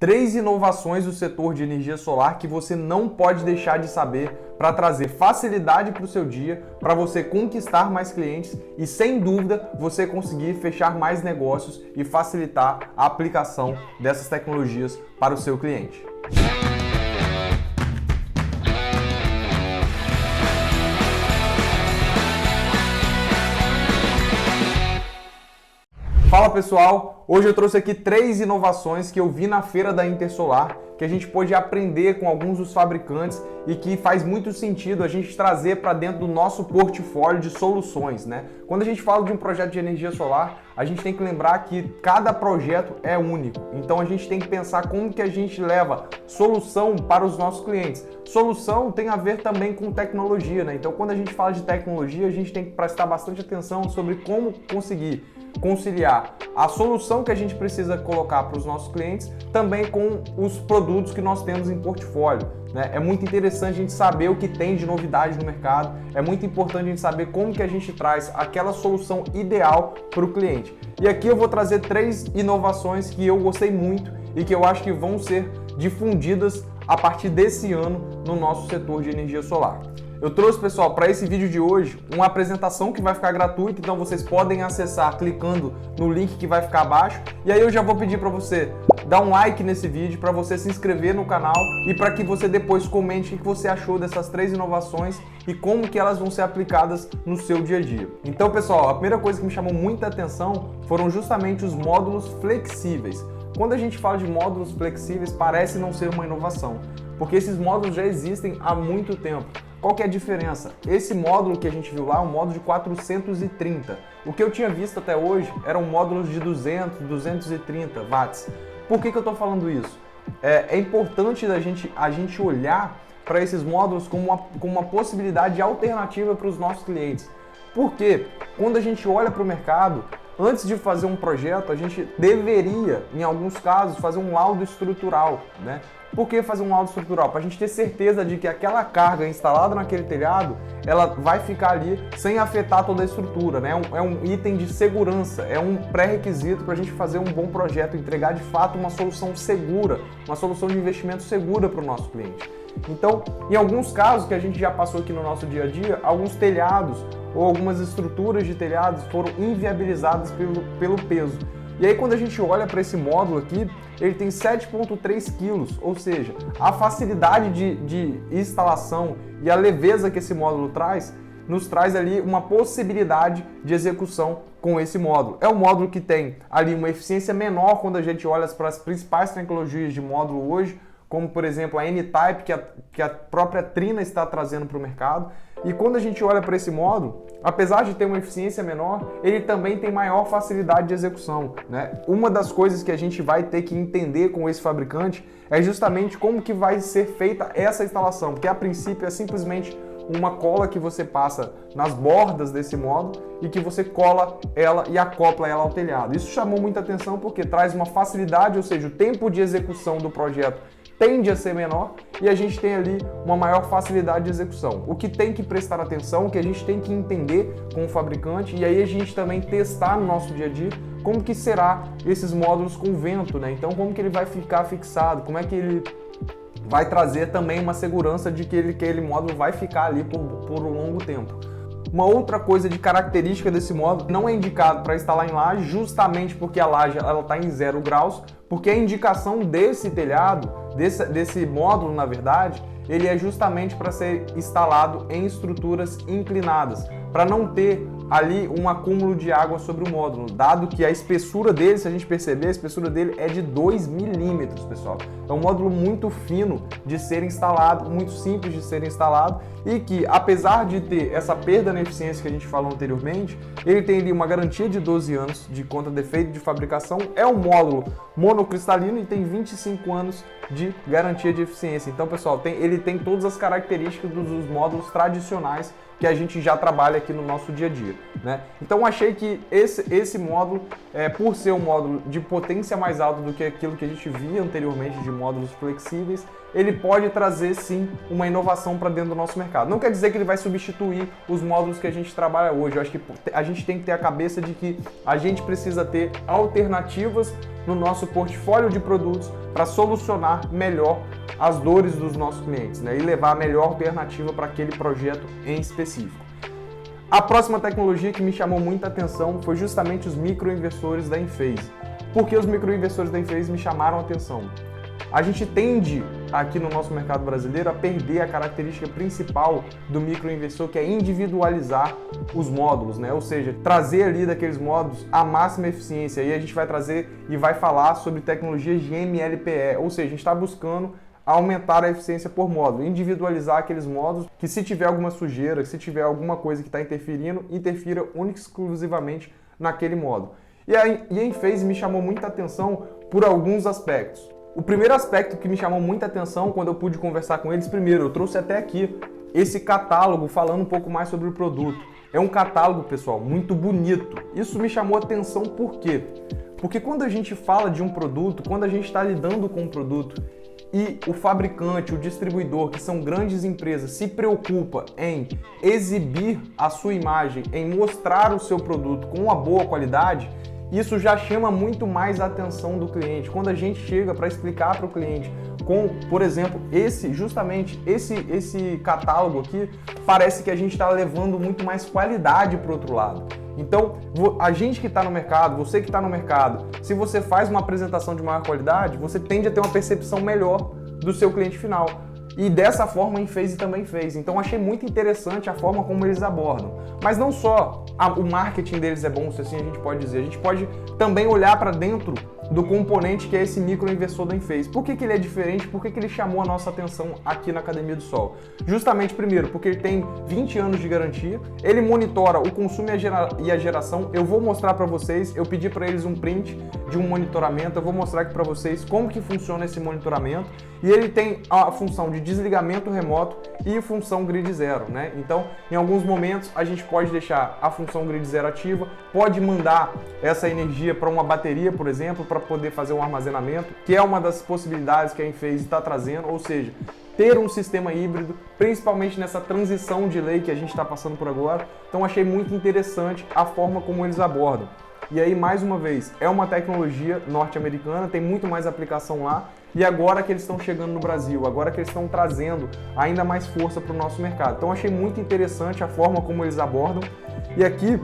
3 inovações do setor de energia solar que você não pode deixar de saber para trazer facilidade para o seu dia, para você conquistar mais clientes e, sem dúvida, você conseguir fechar mais negócios e facilitar a aplicação dessas tecnologias para o seu cliente. Fala pessoal, hoje eu trouxe aqui 3 inovações que eu vi na feira da Intersolar, que a gente pôde aprender com alguns dos fabricantes e que faz muito sentido a gente trazer para dentro do nosso portfólio de soluções, né? Quando a gente fala de um projeto de energia solar, a gente tem que lembrar que cada projeto é único. Então a gente tem que pensar como que a gente leva solução para os nossos clientes. Solução tem a ver também com tecnologia, né? Então quando a gente fala de tecnologia, a gente tem que prestar bastante atenção sobre como conseguir conciliar a solução que a gente precisa colocar para os nossos clientes também com os produtos que nós temos em portfólio, né? É muito interessante a gente saber o que tem de novidade no mercado, é muito importante a gente saber como que a gente traz aquela solução ideal para o cliente. E aqui eu vou trazer 3 inovações que eu gostei muito e que eu acho que vão ser difundidas a partir desse ano no nosso setor de energia solar. Eu trouxe, pessoal, para esse vídeo de hoje uma apresentação que vai ficar gratuita, então vocês podem acessar clicando no link que vai ficar abaixo. E aí eu já vou pedir para você dar um like nesse vídeo, para você se inscrever no canal e para que você depois comente o que você achou dessas 3 inovações e como que elas vão ser aplicadas no seu dia a dia. Então, pessoal, a primeira coisa que me chamou muita atenção foram justamente os módulos flexíveis. Quando a gente fala de módulos flexíveis, parece não ser uma inovação, porque esses módulos já existem há muito tempo. Qual que é a diferença? Esse módulo que a gente viu lá é um módulo de 430. O que eu tinha visto até hoje eram módulos de 200, 230 watts. Por que eu estou falando isso? É importante a gente olhar para esses módulos como uma possibilidade alternativa para os nossos clientes. Porque quando a gente olha para o mercado, antes de fazer um projeto, a gente deveria, em alguns casos, fazer um laudo estrutural, né? Por que fazer um laudo estrutural? Para a gente ter certeza de que aquela carga instalada naquele telhado, ela vai ficar ali sem afetar toda a estrutura, né? É um item de segurança, é um pré-requisito para a gente fazer um bom projeto, entregar de fato uma solução segura, uma solução de investimento segura para o nosso cliente. Então, em alguns casos que a gente já passou aqui no nosso dia a dia, alguns telhados ou algumas estruturas de telhados foram inviabilizadas pelo peso. E aí quando a gente olha para esse módulo aqui, ele tem 7,3 kg, ou seja, a facilidade de instalação e a leveza que esse módulo traz, nos traz ali uma possibilidade de execução com esse módulo. É um módulo que tem ali uma eficiência menor quando a gente olha para as principais tecnologias de módulo hoje, como por exemplo a N-Type que a própria Trina está trazendo para o mercado. E quando a gente olha para esse módulo, apesar de ter uma eficiência menor, ele também tem maior facilidade de execução, né? Uma das coisas que a gente vai ter que entender com esse fabricante é justamente como que vai ser feita essa instalação, porque a princípio é simplesmente uma cola que você passa nas bordas desse módulo e que você cola ela e acopla ela ao telhado. Isso chamou muita atenção porque traz uma facilidade, ou seja, o tempo de execução do projeto tende a ser menor e a gente tem ali uma maior facilidade de execução. O que tem que prestar atenção, o que a gente tem que entender com o fabricante e aí a gente também testar no nosso dia a dia como que será esses módulos com vento, né? Então como que ele vai ficar fixado, como é que ele vai trazer também uma segurança de que aquele módulo vai ficar ali por um longo tempo. Uma outra coisa de característica desse módulo, não é indicado para instalar em laje, justamente porque a laje está em 0 graus, porque a indicação desse telhado, desse módulo, na verdade, ele é justamente para ser instalado em estruturas inclinadas, para não ter ali um acúmulo de água sobre o módulo, dado que a espessura dele, se a gente perceber, a espessura dele é de 2 milímetros, pessoal. É um módulo muito fino de ser instalado, muito simples de ser instalado e que, apesar de ter essa perda na eficiência que a gente falou anteriormente, ele tem ali uma garantia de 12 anos de contra defeito de fabricação, é um módulo monocristalino e tem 25 anos de garantia de eficiência. Então, pessoal, ele tem todas as características dos módulos tradicionais que a gente já trabalha aqui no nosso dia a dia, né? Então achei que esse módulo, por ser um módulo de potência mais alta do que aquilo que a gente via anteriormente de módulos flexíveis, ele pode trazer sim uma inovação para dentro do nosso mercado. Não quer dizer que ele vai substituir os módulos que a gente trabalha hoje. Eu acho que a gente tem que ter a cabeça de que a gente precisa ter alternativas no nosso portfólio de produtos para solucionar melhor as dores dos nossos clientes, né? E levar a melhor alternativa para aquele projeto em específico. A próxima tecnologia que me chamou muita atenção foi justamente os microinversores da Enphase. Por que os microinversores da Enphase me chamaram a atenção? A gente tende, aqui no nosso mercado brasileiro, a perder a característica principal do microinversor, que é individualizar os módulos, né? Ou seja, trazer ali daqueles módulos a máxima eficiência. Aí a gente vai trazer e vai falar sobre tecnologias de MLPE, ou seja, a gente está buscando aumentar a eficiência por módulo, individualizar aqueles módulos que, se tiver alguma sujeira, se tiver alguma coisa que está interferindo, interfira única e exclusivamente naquele módulo. E a Enphase me chamou muita atenção por alguns aspectos. O primeiro aspecto que me chamou muita atenção quando eu pude conversar com eles, primeiro, eu trouxe até aqui esse catálogo falando um pouco mais sobre o produto. É um catálogo, pessoal, muito bonito. Isso me chamou a atenção por quê? Porque quando a gente fala de um produto, quando a gente está lidando com um produto e o fabricante, o distribuidor, que são grandes empresas, se preocupa em exibir a sua imagem, em mostrar o seu produto com uma boa qualidade, isso já chama muito mais a atenção do cliente. Quando a gente chega para explicar para o cliente com, por exemplo, justamente esse catálogo aqui, parece que a gente está levando muito mais qualidade para o outro lado. Então, a gente que está no mercado, você que está no mercado, se você faz uma apresentação de maior qualidade, você tende a ter uma percepção melhor do seu cliente final. E dessa forma a Enphase também fez. Então achei muito interessante a forma como eles abordam. Mas não só o marketing deles é bom, se assim a gente pode dizer. A gente pode também olhar para dentro do componente que é esse microinversor da Enphase. Por que ele é diferente? Por que ele chamou a nossa atenção aqui na Academia do Sol? Justamente, primeiro, porque ele tem 20 anos de garantia, ele monitora o consumo e a geração. Eu vou mostrar para vocês, eu pedi para eles um print de um monitoramento, eu vou mostrar aqui para vocês como que funciona esse monitoramento. E ele tem a função de desligamento remoto e função grid zero, né? Então, em alguns momentos, a gente pode deixar a função grid zero ativa, pode mandar essa energia para uma bateria, por exemplo, para poder fazer um armazenamento, que é uma das possibilidades que a Enphase está trazendo, ou seja, ter um sistema híbrido, principalmente nessa transição de lei que a gente está passando por agora. Então, achei muito interessante a forma como eles abordam. E aí, mais uma vez, é uma tecnologia norte-americana, tem muito mais aplicação lá, e agora que eles estão chegando no Brasil, agora que eles estão trazendo ainda mais força para o nosso mercado. Então, achei muito interessante a forma como eles abordam. E aqui,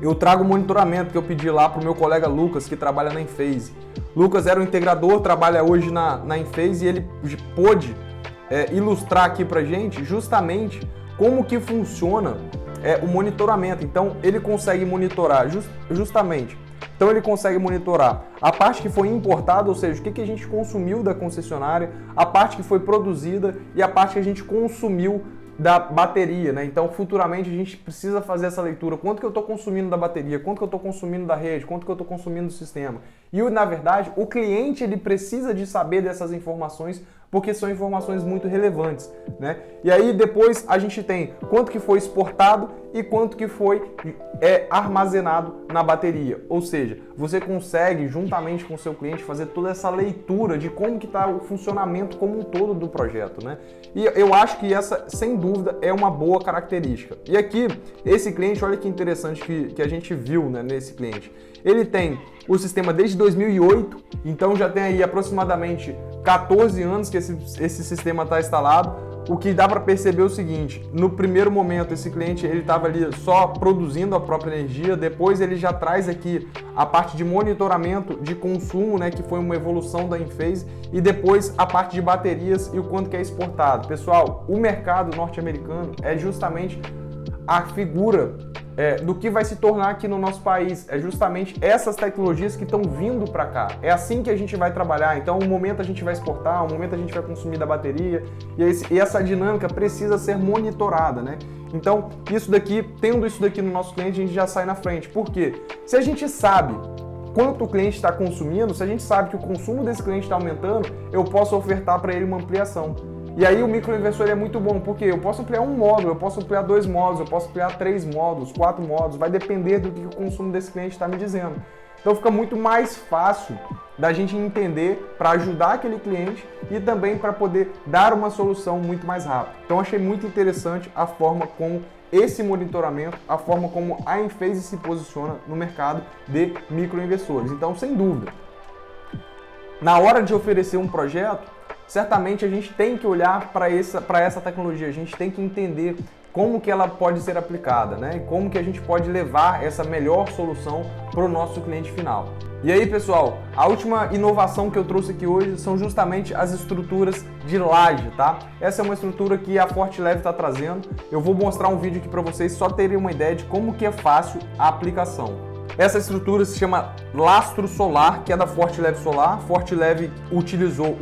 eu trago o monitoramento que eu pedi lá para o meu colega Lucas, que trabalha na Enphase. Lucas era um integrador, trabalha hoje na Enphase, e ele pôde ilustrar aqui para a gente justamente como que funciona o monitoramento. Então, ele consegue monitorar justamente. Então, ele consegue monitorar a parte que foi importada, ou seja, o que a gente consumiu da concessionária, a parte que foi produzida e a parte que a gente consumiu da bateria, né? Então, futuramente, a gente precisa fazer essa leitura. Quanto que eu estou consumindo da bateria? Quanto que eu estou consumindo da rede? Quanto que eu estou consumindo do sistema? E, na verdade, o cliente ele precisa de saber dessas informações porque são informações muito relevantes, né? E aí, depois, a gente tem quanto que foi exportado e quanto que foi armazenado na bateria. Ou seja, você consegue, juntamente com o seu cliente, fazer toda essa leitura de como que está o funcionamento como um todo do projeto, né? E eu acho que essa, sem dúvida, é uma boa característica. E aqui, esse cliente, olha que interessante que a gente viu, né, nesse cliente. Ele tem o sistema desde 2008, então já tem aí aproximadamente 14 anos que esse sistema está instalado. O que dá para perceber é o seguinte: no primeiro momento esse cliente ele estava ali só produzindo a própria energia, depois ele já traz aqui a parte de monitoramento de consumo, né, que foi uma evolução da Enphase, e depois a parte de baterias e o quanto que é exportado. Pessoal, o mercado norte-americano é justamente a figura do que vai se tornar aqui no nosso país. É justamente essas tecnologias que estão vindo para cá. É assim que a gente vai trabalhar. Então, um momento a gente vai exportar, um momento a gente vai consumir da bateria, e essa dinâmica precisa ser monitorada, né? Então, tendo isso daqui no nosso cliente, a gente já sai na frente. Por quê? Se a gente sabe quanto o cliente está consumindo, se a gente sabe que o consumo desse cliente está aumentando, eu posso ofertar para ele uma ampliação. E aí o microinversor é muito bom, porque eu posso ampliar um módulo, eu posso ampliar 2 módulos, eu posso ampliar 3 módulos, 4 módulos, vai depender do que o consumo desse cliente está me dizendo. Então fica muito mais fácil da gente entender para ajudar aquele cliente e também para poder dar uma solução muito mais rápida. Então achei muito interessante a forma como esse monitoramento, a forma como a Enphase se posiciona no mercado de microinvestores. Então, sem dúvida, na hora de oferecer um projeto, certamente a gente tem que olhar para essa tecnologia, a gente tem que entender como que ela pode ser aplicada, né? E como que a gente pode levar essa melhor solução para o nosso cliente final. E aí, pessoal, a última inovação que eu trouxe aqui hoje são justamente as estruturas de laje, tá? Essa é uma estrutura que a ForteLeve está trazendo. Eu vou mostrar um vídeo aqui para vocês só terem uma ideia de como que é fácil a aplicação. Essa estrutura se chama Lastro Solar, que é da ForteLeve Solar. ForteLeve utilizou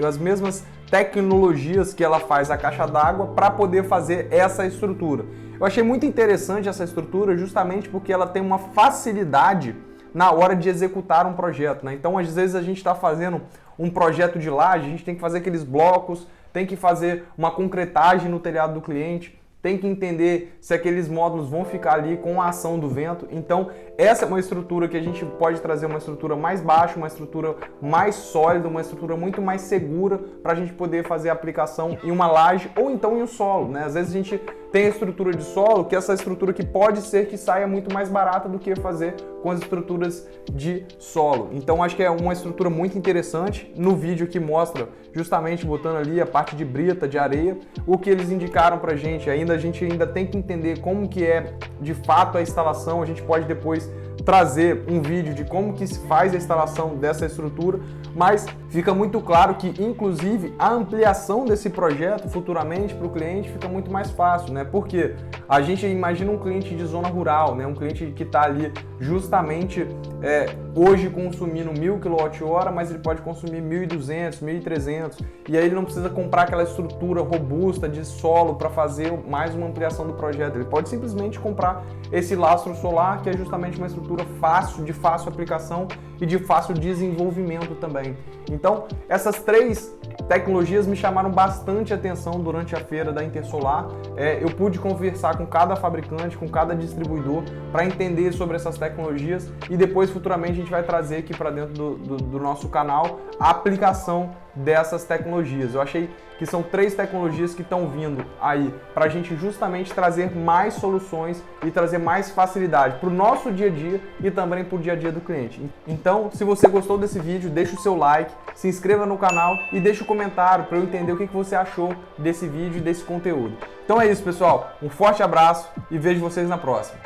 as mesmas tecnologias que ela faz a caixa d'água para poder fazer essa estrutura. Eu achei muito interessante essa estrutura justamente porque ela tem uma facilidade na hora de executar um projeto, né? Então, às vezes a gente está fazendo um projeto de laje, a gente tem que fazer aqueles blocos, tem que fazer uma concretagem no telhado do cliente, tem que entender se aqueles módulos vão ficar ali com a ação do vento. Então, essa é uma estrutura que a gente pode trazer uma estrutura mais baixa, uma estrutura mais sólida, uma estrutura muito mais segura para a gente poder fazer a aplicação em uma laje ou então em um solo, né? Às vezes a gente tem a estrutura de solo, que é essa estrutura que pode ser que saia muito mais barata do que fazer com as estruturas de solo. Então, acho que é uma estrutura muito interessante. No vídeo que mostra justamente botando ali a parte de brita, de areia, o que eles indicaram para a gente ainda tem que entender como que é de fato a instalação. A gente pode depois trazer um vídeo de como que se faz a instalação dessa estrutura, mas fica muito claro que, inclusive, a ampliação desse projeto futuramente para o cliente fica muito mais fácil, né? Porque a gente imagina um cliente de zona rural, né? Um cliente que está ali justamente hoje consumindo 1.000 kWh, mas ele pode consumir 1.200, 1.300, e aí ele não precisa comprar aquela estrutura robusta de solo para fazer mais uma ampliação do projeto. Ele pode simplesmente comprar esse lastro solar, que é justamente uma estrutura de fácil aplicação e de fácil desenvolvimento também. Então, essas 3 tecnologias me chamaram bastante atenção durante a feira da Intersolar. Eu pude conversar com cada fabricante, com cada distribuidor, para entender sobre essas tecnologias, e depois futuramente a gente vai trazer aqui para dentro do nosso canal a aplicação dessas tecnologias. Eu achei que são 3 tecnologias que estão vindo aí para a gente justamente trazer mais soluções e trazer mais facilidade para o nosso dia a dia e também para o dia a dia do cliente. Então, se você gostou desse vídeo, deixa o seu like, se inscreva no canal e deixa um comentário para eu entender o que você achou desse vídeo e desse conteúdo. Então é isso, pessoal. Um forte abraço e vejo vocês na próxima.